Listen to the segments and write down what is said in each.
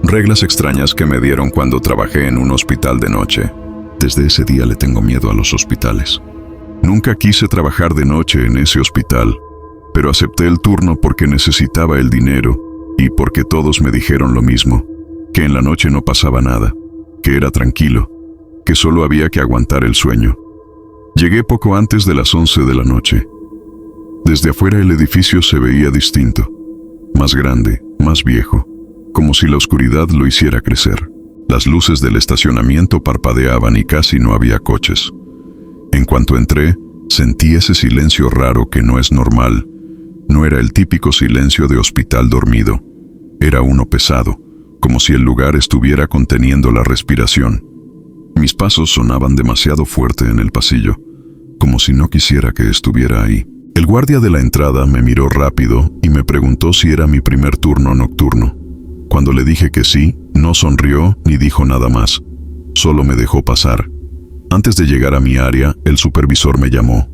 Reglas extrañas que me dieron cuando trabajé en un hospital de noche. Desde ese día le tengo miedo a los hospitales. Nunca quise trabajar de noche en ese hospital, pero acepté el turno porque necesitaba el dinero y porque todos me dijeron lo mismo, que en la noche no pasaba nada, que era tranquilo, que solo había que aguantar el sueño. Llegué poco antes de las 11 de la noche. Desde afuera el edificio se veía distinto, más grande, más viejo, como si la oscuridad lo hiciera crecer. Las luces del estacionamiento parpadeaban y casi no había coches. En cuanto entré, sentí ese silencio raro que no es normal. No era el típico silencio de hospital dormido. Era uno pesado, como si el lugar estuviera conteniendo la respiración. Mis pasos sonaban demasiado fuerte en el pasillo, como si no quisiera que estuviera ahí. El guardia de la entrada me miró rápido y me preguntó si era mi primer turno nocturno. Cuando le dije que sí, no sonrió ni dijo nada más. Solo me dejó pasar. Antes de llegar a mi área, el supervisor me llamó.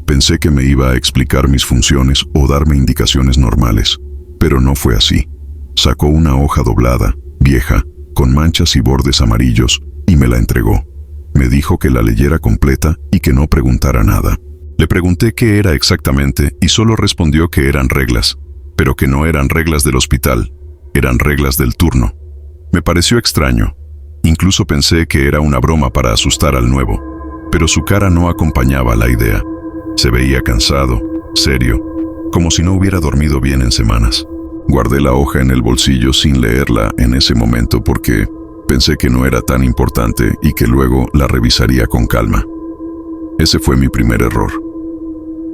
Pensé que me iba a explicar mis funciones o darme indicaciones normales, pero no fue así. Sacó una hoja doblada, vieja, con manchas y bordes amarillos, y me la entregó. Me dijo que la leyera completa y que no preguntara nada. Le pregunté qué era exactamente y solo respondió que eran reglas, pero que no eran reglas del hospital, eran reglas del turno. Me pareció extraño. Incluso pensé que era una broma para asustar al nuevo, pero su cara no acompañaba la idea. Se veía cansado, serio, como si no hubiera dormido bien en semanas. Guardé la hoja en el bolsillo sin leerla en ese momento porque pensé que no era tan importante y que luego la revisaría con calma. Ese fue mi primer error.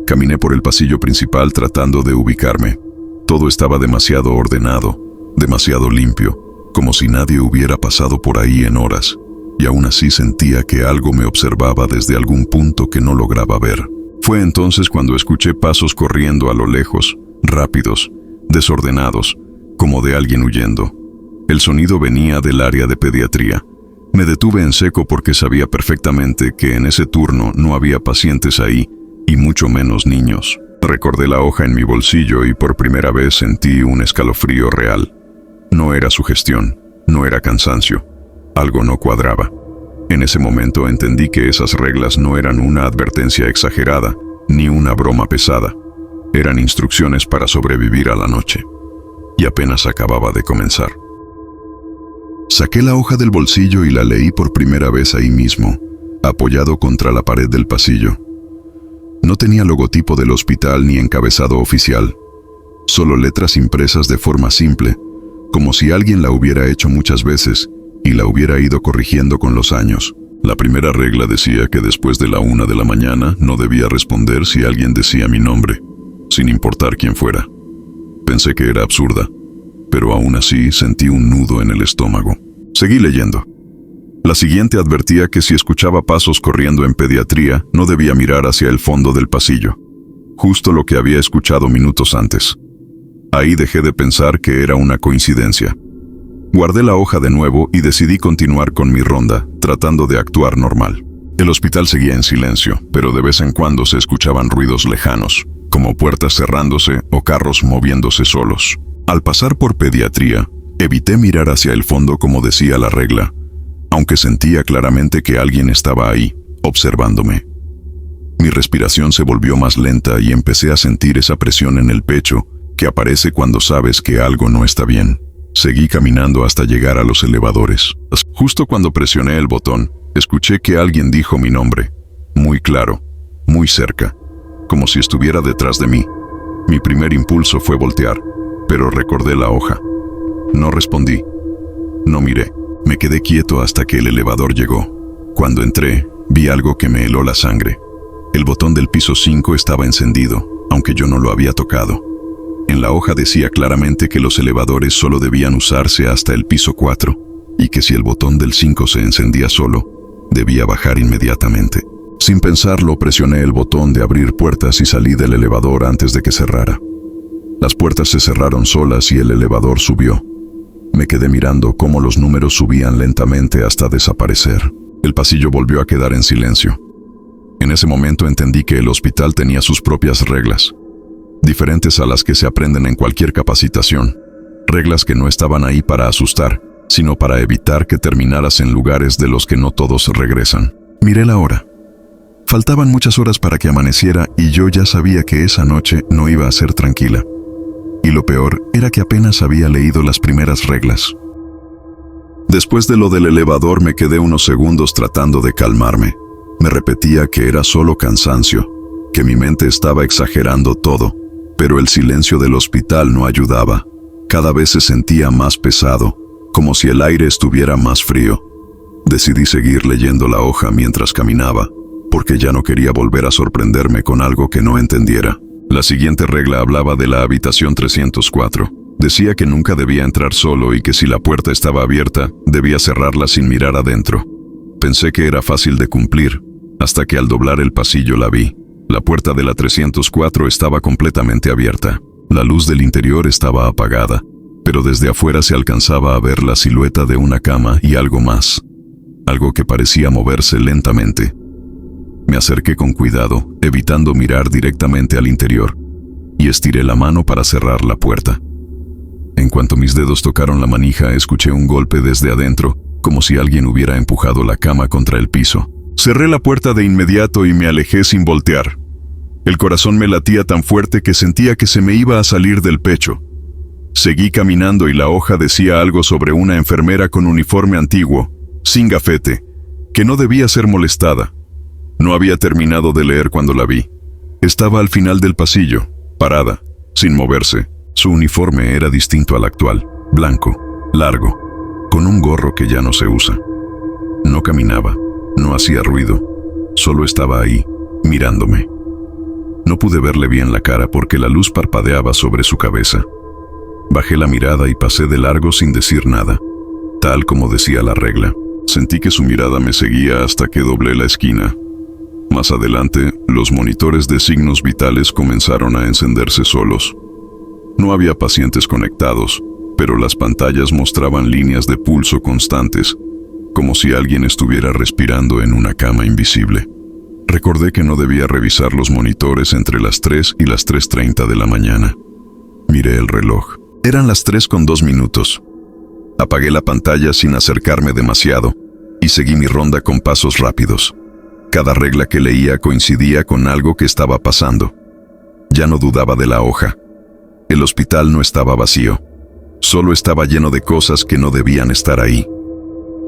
Caminé por el pasillo principal tratando de ubicarme. Todo estaba demasiado ordenado, demasiado limpio, como si nadie hubiera pasado por ahí en horas, y aún así sentía que algo me observaba desde algún punto que no lograba ver. Fue entonces cuando escuché pasos corriendo a lo lejos, rápidos, desordenados, como de alguien huyendo. El sonido venía del área de pediatría. Me detuve en seco porque sabía perfectamente que en ese turno no había pacientes ahí, y mucho menos niños. Recordé la hoja en mi bolsillo y por primera vez sentí un escalofrío real. No era sugestión, no era cansancio. Algo no cuadraba. En ese momento entendí que esas reglas no eran una advertencia exagerada, ni una broma pesada. Eran instrucciones para sobrevivir a la noche. Y apenas acababa de comenzar. Saqué la hoja del bolsillo y la leí por primera vez ahí mismo, apoyado contra la pared del pasillo. No tenía logotipo del hospital ni encabezado oficial, solo letras impresas de forma simple, como si alguien la hubiera hecho muchas veces y la hubiera ido corrigiendo con los años. La primera regla decía que después de la 1 de la mañana no debía responder si alguien decía mi nombre, sin importar quién fuera. Pensé que era absurda, pero aún así sentí un nudo en el estómago. Seguí leyendo. La siguiente advertía que si escuchaba pasos corriendo en pediatría, no debía mirar hacia el fondo del pasillo, justo lo que había escuchado minutos antes. Ahí dejé de pensar que era una coincidencia. Guardé la hoja de nuevo y decidí continuar con mi ronda, tratando de actuar normal. El hospital seguía en silencio, pero de vez en cuando se escuchaban ruidos lejanos, como puertas cerrándose o carros moviéndose solos. Al pasar por pediatría, evité mirar hacia el fondo como decía la regla, aunque sentía claramente que alguien estaba ahí, observándome. Mi respiración se volvió más lenta y empecé a sentir esa presión en el pecho que aparece cuando sabes que algo no está bien. Seguí caminando hasta llegar a los elevadores. Justo cuando presioné el botón, escuché que alguien dijo mi nombre, muy claro, muy cerca, como si estuviera detrás de mí. Mi primer impulso fue voltear, pero recordé la hoja. No respondí. No miré. Me quedé quieto hasta que el elevador llegó. Cuando entré, vi algo que me heló la sangre. El botón del piso 5 estaba encendido, aunque yo no lo había tocado. En la hoja decía claramente que los elevadores solo debían usarse hasta el piso 4, y que si el botón del 5 se encendía solo, debía bajar inmediatamente. Sin pensarlo, presioné el botón de abrir puertas y salí del elevador antes de que cerrara. Las puertas se cerraron solas y el elevador subió. Me quedé mirando cómo los números subían lentamente hasta desaparecer. El pasillo volvió a quedar en silencio. En ese momento entendí que el hospital tenía sus propias reglas, diferentes a las que se aprenden en cualquier capacitación. Reglas que no estaban ahí para asustar, sino para evitar que terminaras en lugares de los que no todos regresan. Miré la hora. Faltaban muchas horas para que amaneciera y yo ya sabía que esa noche no iba a ser tranquila. Y lo peor era que apenas había leído las primeras reglas. Después de lo del elevador me quedé unos segundos tratando de calmarme. Me repetía que era solo cansancio, que mi mente estaba exagerando todo, pero el silencio del hospital no ayudaba. Cada vez se sentía más pesado, como si el aire estuviera más frío. Decidí seguir leyendo la hoja mientras caminaba, porque ya no quería volver a sorprenderme con algo que no entendiera. La siguiente regla hablaba de la habitación 304. Decía que nunca debía entrar solo y que si la puerta estaba abierta, debía cerrarla sin mirar adentro. Pensé que era fácil de cumplir, hasta que al doblar el pasillo la vi. La puerta de la 304 estaba completamente abierta. La luz del interior estaba apagada, pero desde afuera se alcanzaba a ver la silueta de una cama y algo más. Algo que parecía moverse lentamente. Me acerqué con cuidado, evitando mirar directamente al interior, y estiré la mano para cerrar la puerta. En cuanto mis dedos tocaron la manija, escuché un golpe desde adentro, como si alguien hubiera empujado la cama contra el piso. Cerré la puerta de inmediato y me alejé sin voltear. El corazón me latía tan fuerte que sentía que se me iba a salir del pecho. Seguí caminando y la hoja decía algo sobre una enfermera con uniforme antiguo, sin gafete, que no debía ser molestada. No había terminado de leer cuando la vi. Estaba al final del pasillo, parada, sin moverse. Su uniforme era distinto al actual, blanco, largo, con un gorro que ya no se usa. No caminaba, no hacía ruido, solo estaba ahí, mirándome. No pude verle bien la cara porque la luz parpadeaba sobre su cabeza. Bajé la mirada y pasé de largo sin decir nada, tal como decía la regla. Sentí que su mirada me seguía hasta que doblé la esquina. Más adelante, los monitores de signos vitales comenzaron a encenderse solos. No había pacientes conectados, pero las pantallas mostraban líneas de pulso constantes, como si alguien estuviera respirando en una cama invisible. Recordé que no debía revisar los monitores entre las 3 y las 3:30 de la mañana. Miré el reloj. Eran las 3:02. Apagué la pantalla sin acercarme demasiado y seguí mi ronda con pasos rápidos. Cada regla que leía coincidía con algo que estaba pasando. Ya no dudaba de la hoja. El hospital no estaba vacío. Solo estaba lleno de cosas que no debían estar ahí.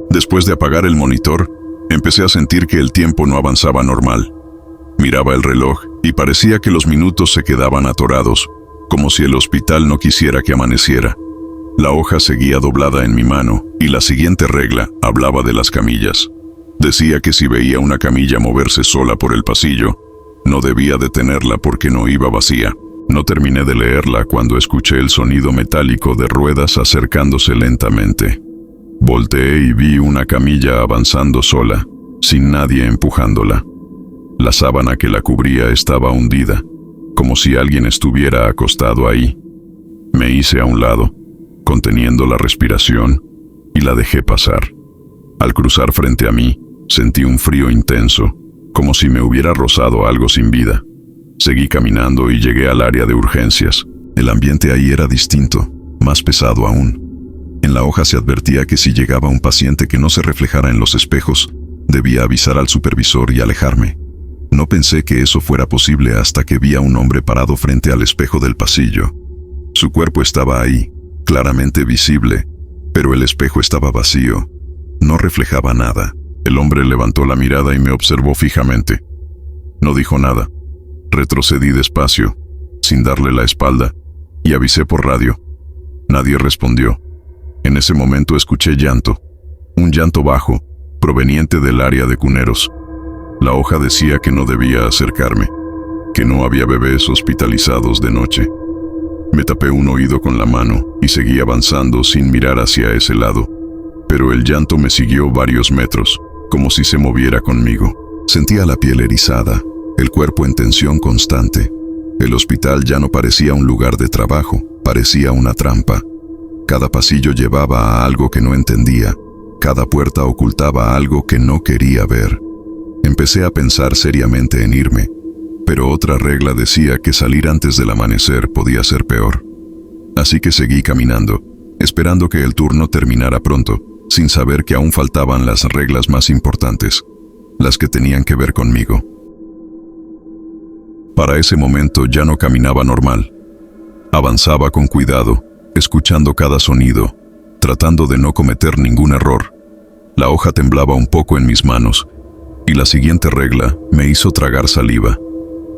Después de apagar el monitor, empecé a sentir que el tiempo no avanzaba normal. Miraba el reloj y parecía que los minutos se quedaban atorados, como si el hospital no quisiera que amaneciera. La hoja seguía doblada en mi mano y la siguiente regla hablaba de las camillas. Decía que si veía una camilla moverse sola por el pasillo, no debía detenerla porque no iba vacía. No terminé de leerla cuando escuché el sonido metálico de ruedas acercándose lentamente. Volteé y vi una camilla avanzando sola, sin nadie empujándola. La sábana que la cubría estaba hundida, como si alguien estuviera acostado ahí. Me hice a un lado, conteniendo la respiración, y la dejé pasar. Al cruzar frente a mí, sentí un frío intenso, como si me hubiera rozado algo sin vida. Seguí caminando y llegué al área de urgencias. El ambiente ahí era distinto, más pesado aún. En la hoja se advertía que si llegaba un paciente que no se reflejara en los espejos, debía avisar al supervisor y alejarme. No pensé que eso fuera posible hasta que vi a un hombre parado frente al espejo del pasillo. Su cuerpo estaba ahí, claramente visible, pero el espejo estaba vacío. No reflejaba nada. El hombre levantó la mirada y me observó fijamente. No dijo nada. Retrocedí despacio, sin darle la espalda, y avisé por radio. Nadie respondió. En ese momento escuché llanto, un llanto bajo, proveniente del área de cuneros. La hoja decía que no debía acercarme, que no había bebés hospitalizados de noche. Me tapé un oído con la mano y seguí avanzando sin mirar hacia ese lado, pero el llanto me siguió varios metros, como si se moviera conmigo. Sentía la piel erizada, el cuerpo en tensión constante. El hospital ya no parecía un lugar de trabajo, parecía una trampa. Cada pasillo llevaba a algo que no entendía, cada puerta ocultaba algo que no quería ver. Empecé a pensar seriamente en irme, pero otra regla decía que salir antes del amanecer podía ser peor. Así que seguí caminando, esperando que el turno terminara pronto, sin saber que aún faltaban las reglas más importantes, las que tenían que ver conmigo. Para ese momento ya no caminaba normal. Avanzaba con cuidado, escuchando cada sonido, tratando de no cometer ningún error. La hoja temblaba un poco en mis manos, y la siguiente regla me hizo tragar saliva.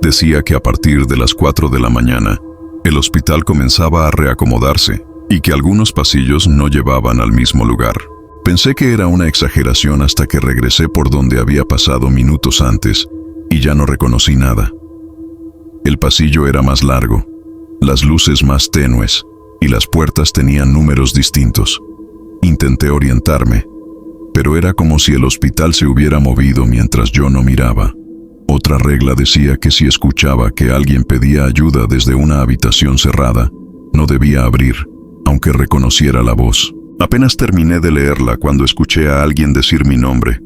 Decía que a partir de las 4 de la mañana, el hospital comenzaba a reacomodarse y que algunos pasillos no llevaban al mismo lugar. Pensé que era una exageración hasta que regresé por donde había pasado minutos antes y ya no reconocí nada. El pasillo era más largo, las luces más tenues y las puertas tenían números distintos. Intenté orientarme, pero era como si el hospital se hubiera movido mientras yo no miraba. Otra regla decía que si escuchaba que alguien pedía ayuda desde una habitación cerrada, no debía abrir, aunque reconociera la voz. Apenas terminé de leerla cuando escuché a alguien decir mi nombre,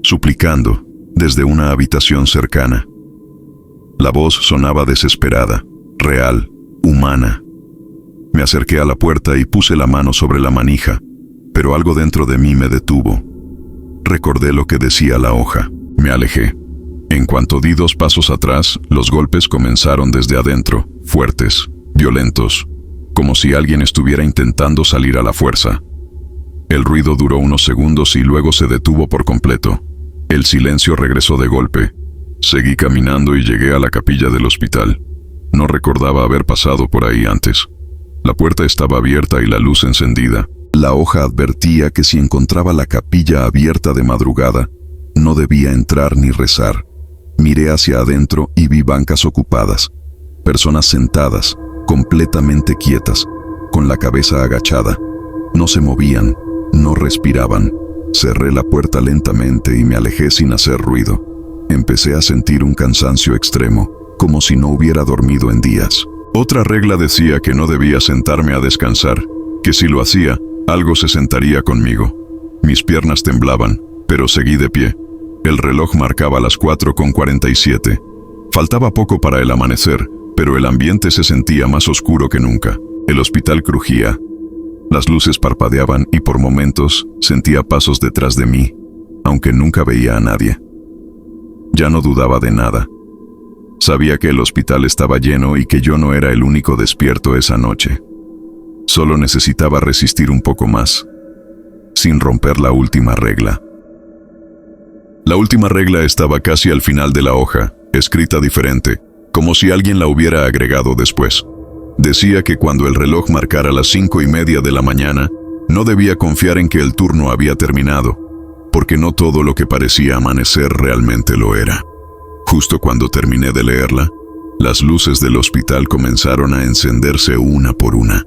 suplicando, desde una habitación cercana. La voz sonaba desesperada, real, humana. Me acerqué a la puerta y puse la mano sobre la manija, pero algo dentro de mí me detuvo. Recordé lo que decía la hoja. Me alejé. En cuanto di 2 pasos atrás, los golpes comenzaron desde adentro, fuertes, violentos, como si alguien estuviera intentando salir a la fuerza. El ruido duró unos segundos y luego se detuvo por completo. El silencio regresó de golpe. Seguí caminando y llegué a la capilla del hospital. No recordaba haber pasado por ahí antes. La puerta estaba abierta y la luz encendida. La hoja advertía que si encontraba la capilla abierta de madrugada, no debía entrar ni rezar. Miré hacia adentro y vi bancas ocupadas, personas sentadas, completamente quietas, con la cabeza agachada. No se movían, no respiraban. Cerré la puerta lentamente y me alejé sin hacer ruido. Empecé a sentir un cansancio extremo, como si no hubiera dormido en días. Otra regla decía que no debía sentarme a descansar, que si lo hacía, algo se sentaría conmigo. Mis piernas temblaban, pero seguí de pie. El reloj marcaba las 4:47. Faltaba poco para el amanecer, pero el ambiente se sentía más oscuro que nunca. El hospital crujía. Las luces parpadeaban y por momentos sentía pasos detrás de mí, aunque nunca veía a nadie. Ya no dudaba de nada. Sabía que el hospital estaba lleno y que yo no era el único despierto esa noche. Solo necesitaba resistir un poco más, sin romper la última regla. La última regla estaba casi al final de la hoja, escrita diferente, como si alguien la hubiera agregado después. Decía que cuando el reloj marcara las 5:30 de la mañana, no debía confiar en que el turno había terminado, porque no todo lo que parecía amanecer realmente lo era. Justo cuando terminé de leerla, las luces del hospital comenzaron a encenderse una por una,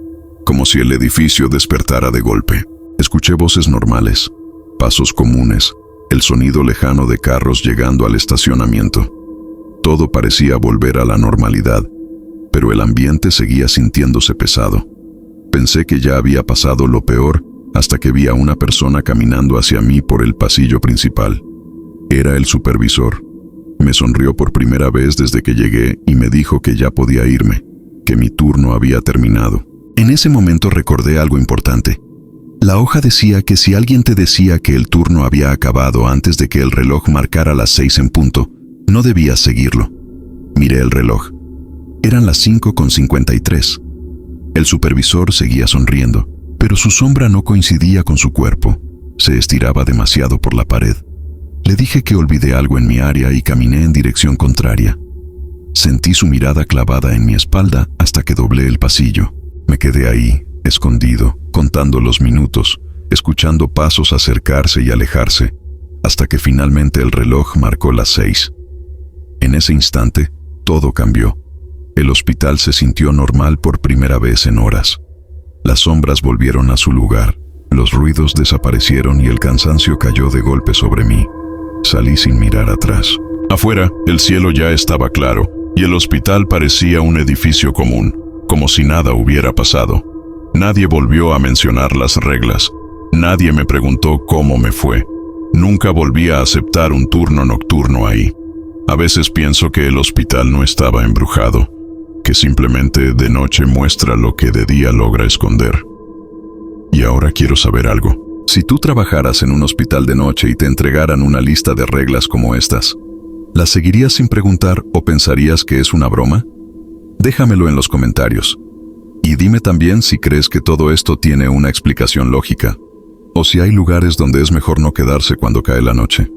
como si el edificio despertara de golpe. Escuché voces normales, pasos comunes, el sonido lejano de carros llegando al estacionamiento. Todo parecía volver a la normalidad, pero el ambiente seguía sintiéndose pesado. Pensé que ya había pasado lo peor hasta que vi a una persona caminando hacia mí por el pasillo principal. Era el supervisor. Me sonrió por primera vez desde que llegué y me dijo que ya podía irme, que mi turno había terminado. En ese momento recordé algo importante. La hoja decía que si alguien te decía que el turno había acabado antes de que el reloj marcara las 6 en punto, no debías seguirlo. Miré el reloj. Eran las 5:53. El supervisor seguía sonriendo, pero su sombra no coincidía con su cuerpo. Se estiraba demasiado por la pared. Le dije que olvidé algo en mi área y caminé en dirección contraria. Sentí su mirada clavada en mi espalda hasta que doblé el pasillo. Me quedé ahí, escondido, contando los minutos, escuchando pasos acercarse y alejarse, hasta que finalmente el reloj marcó las 6. En ese instante, todo cambió. El hospital se sintió normal por primera vez en horas. Las sombras volvieron a su lugar, los ruidos desaparecieron y el cansancio cayó de golpe sobre mí. Salí sin mirar atrás. Afuera, el cielo ya estaba claro, y el hospital parecía un edificio común, como si nada hubiera pasado. Nadie volvió a mencionar las reglas. Nadie me preguntó cómo me fue. Nunca volví a aceptar un turno nocturno ahí. A veces pienso que el hospital no estaba embrujado, que simplemente de noche muestra lo que de día logra esconder. Y ahora quiero saber algo. Si tú trabajaras en un hospital de noche y te entregaran una lista de reglas como estas, ¿las seguirías sin preguntar o pensarías que es una broma? Déjamelo en los comentarios. Y dime también si crees que todo esto tiene una explicación lógica, o si hay lugares donde es mejor no quedarse cuando cae la noche.